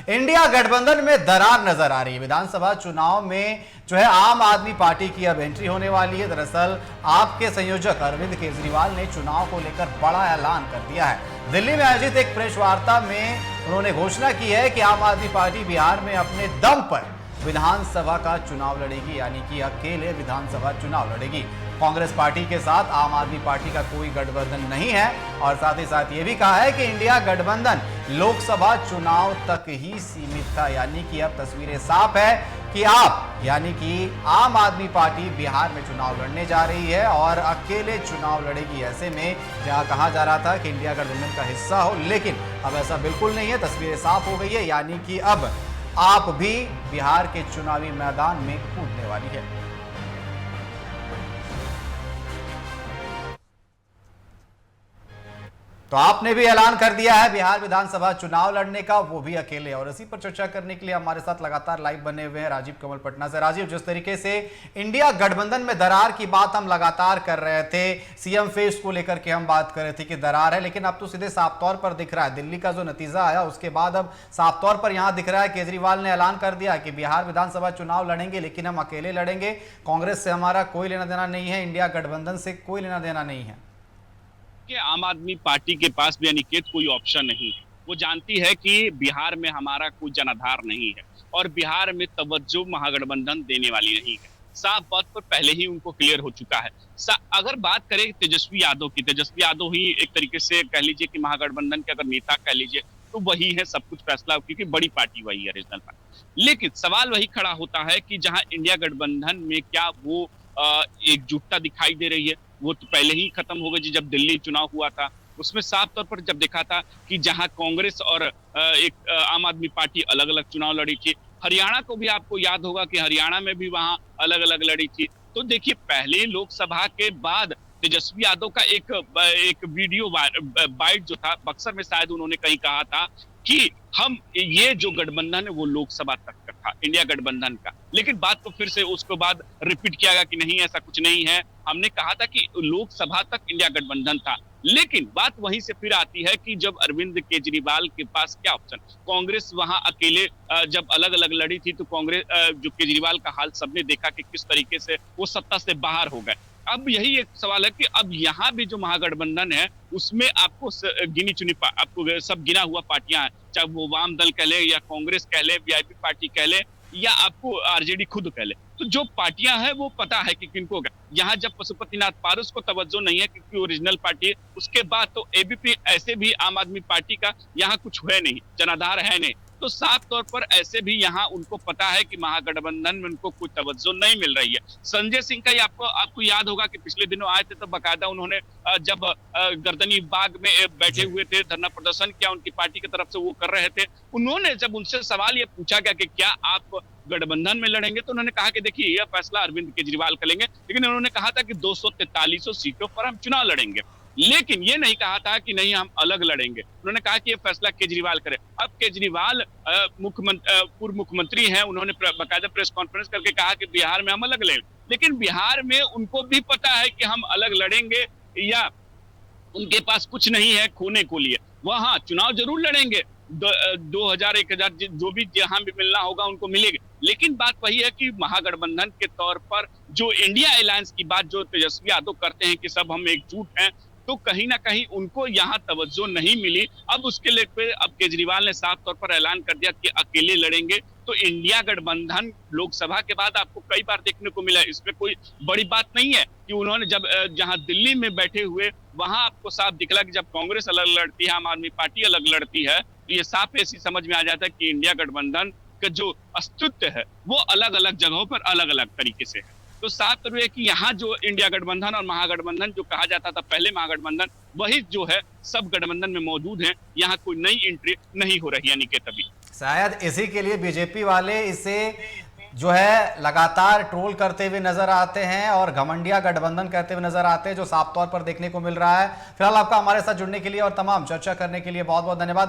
India गठबंधन में दरार नजर आ रही है। विधानसभा चुनाव में जो है आम आदमी पार्टी की अब एंट्री होने वाली है। दरअसल आपके संयोजक अरविंद केजरीवाल ने चुनाव को लेकर बड़ा ऐलान कर दिया है। दिल्ली में आयोजित एक प्रेस वार्ता में उन्होंने घोषणा की है कि आम आदमी पार्टी बिहार में अपने दम पर विधानसभा का चुनाव लड़ेगी, यानी कि अकेले विधानसभा चुनाव लड़ेगी। कांग्रेस पार्टी के साथ आम आदमी पार्टी का कोई गठबंधन नहीं है और साथ ही साथ ये भी कहा है कि इंडिया गठबंधन लोकसभा चुनाव तक ही सीमित था। यानी कि अब तस्वीरें साफ है कि आप यानी कि आम आदमी पार्टी बिहार में चुनाव लड़ने जा रही है और अकेले चुनाव लड़ेगी। ऐसे में जहां कहा जा रहा था कि इंडिया गठबंधन का हिस्सा हो, लेकिन अब ऐसा बिल्कुल नहीं है। तस्वीरें साफ हो गई है, यानी कि अब आप भी बिहार के चुनावी मैदान में कूदने वाली है। तो आपने भी ऐलान कर दिया है बिहार विधानसभा चुनाव लड़ने का, वो भी अकेले। और इसी पर चर्चा करने के लिए हमारे साथ लगातार लाइव बने हुए हैं राजीव कमल पटना से। राजीव, जिस तरीके से इंडिया गठबंधन में दरार की बात हम लगातार कर रहे थे, सीएम फेस को लेकर के हम बात कर रहे थे कि दरार है, लेकिन अब तो सीधे साफ तौर पर दिख रहा है। दिल्ली का जो नतीजा आया उसके बाद अब साफ तौर पर यहां दिख रहा है, केजरीवाल ने ऐलान कर दिया कि बिहार विधानसभा चुनाव लड़ेंगे, लेकिन हम अकेले लड़ेंगे। कांग्रेस से हमारा कोई लेना देना नहीं है, इंडिया गठबंधन से कोई लेना देना नहीं है। कि आम आदमी पार्टी के पास भी अनिकेत कोई ऑप्शन नहीं है। वो जानती है कि बिहार में हमारा कोई जनाधार नहीं है और बिहार में तवज्जो महागठबंधन देने वाली नहीं है। साफ बात पर पहले ही उनको क्लियर हो चुका है। अगर बात करें तेजस्वी यादव की, तेजस्वी यादव ही एक तरीके से कह लीजिए कि महागठबंधन के अगर नेता कह लीजिए तो वही है, सब कुछ फैसला, क्योंकि बड़ी पार्टी वही है, रीजनल पार्टी। लेकिन सवाल वही खड़ा होता है कि जहां इंडिया गठबंधन में क्या वो एकजुटता दिखाई दे रही है? वो तो पहले ही खत्म हो गई। जब दिल्ली चुनाव हुआ था उसमें साफ तौर पर जब देखा था कि जहां कांग्रेस और एक आम आदमी पार्टी अलग अलग चुनाव लड़ी थी। हरियाणा को भी आपको याद होगा कि हरियाणा में भी वहां अलग अलग लड़ी थी। तो देखिए, पहले लोकसभा के बाद तेजस्वी यादव का एक वीडियो बाइट जो था, बक्सर में शायद उन्होंने कहीं कहा था कि हम ये जो गठबंधन है वो लोकसभा तक का था, इंडिया गठबंधन का। लेकिन बात को फिर से उसके बाद रिपीट किया गया कि नहीं, ऐसा कुछ नहीं है। हमने कहा था कि लोकसभा तक इंडिया गठबंधन था। लेकिन बात वहीं से फिर आती है कि जब अरविंद केजरीवाल के पास क्या ऑप्शन, कांग्रेस वहां अकेले जब अलग अलग लड़ी थी तो कांग्रेस जो केजरीवाल का हाल सबने देखा कि किस तरीके से वो सत्ता से बाहर हो गए। अब यही एक सवाल है कि अब यहाँ भी जो महागठबंधन है उसमें आपको गिनी चुनी आपको सब गिना हुआ पार्टियां हैं, चाहे वो वाम दल कह ले या कांग्रेस कह ले, वीआईपी पार्टी कह ले या आपको आरजेडी खुद कह ले। तो जो पार्टियां हैं वो पता है कि किनको। यहाँ जब पशुपतिनाथ पारस को तवज्जो नहीं है क्योंकि ओरिजिनल पार्टी है, उसके बाद तो एबीपी ऐसे भी आम आदमी पार्टी का यहाँ कुछ है नहीं, जनाधार है नहीं। तो साफ तौर पर ऐसे भी यहाँ उनको पता है कि महागठबंधन में उनको कोई तवज्जो नहीं मिल रही है। संजय सिंह का ही आपको याद होगा कि पिछले दिनों आए थे तो बाकायदा उन्होंने जब गर्दनी बाग में बैठे हुए थे, धरना प्रदर्शन किया उनकी पार्टी की तरफ से, वो कर रहे थे। उन्होंने जब उनसे सवाल ये पूछा गया कि क्या आप गठबंधन में लड़ेंगे, तो उन्होंने कहा कि देखिए यह फैसला अरविंद केजरीवाल करेंगे। लेकिन उन्होंने कहा था कि 243 सीटों पर हम चुनाव लड़ेंगे, लेकिन ये नहीं कहा था कि नहीं हम अलग लड़ेंगे। उन्होंने कहा कि ये फैसला केजरीवाल करे। अब केजरीवाल पूर्व मुख्यमंत्री हैं, उन्होंने बाकायदा प्रेस कॉन्फ्रेंस करके कहा कि बिहार में हम अलग लड़ेंगे। लेकिन बिहार में उनको भी पता है कि हम अलग लड़ेंगे या उनके पास कुछ नहीं है खोने को लिए। वहां चुनाव जरूर लड़ेंगे, 2000 1000 जो भी जहां भी मिलना होगा उनको मिलेगा। लेकिन बात वही है कि महागठबंधन के तौर पर जो इंडिया अलायंस की बात जो तेजस्वी यादव करते हैं कि सब हम एकजुट हैं, तो कहीं ना कहीं उनको यहाँ तवज्जो नहीं मिली। अब उसके लेकर अब केजरीवाल ने साफ तौर पर ऐलान कर दिया कि अकेले लड़ेंगे। तो इंडिया गठबंधन लोकसभा के बाद आपको कई बार देखने को मिला, इसमें कोई बड़ी बात नहीं है कि उन्होंने जब जहां दिल्ली में बैठे हुए वहां आपको साफ दिखला कि जब कांग्रेस अलग लड़ती है, आम आदमी पार्टी अलग लड़ती है, तो ये साफ ऐसी समझ में आ जाता है कि इंडिया गठबंधन का जो अस्तित्व है वो अलग अलग जगहों पर अलग अलग तरीके से है। तो साफ तौर है कि यहाँ जो इंडिया गठबंधन और महागठबंधन जो कहा जाता था पहले महागठबंधन, वही जो है सब गठबंधन में मौजूद है। यहाँ कोई नई एंट्री नहीं हो रही, यानी कि तभी शायद इसी के लिए बीजेपी वाले इसे जो है लगातार ट्रोल करते हुए नजर आते हैं और घमंडिया गठबंधन कहते हुए नजर आते हैं, जो साफ तौर पर देखने को मिल रहा है। फिलहाल आपका हमारे साथ जुड़ने के लिए और तमाम चर्चा करने के लिए बहुत बहुत धन्यवाद।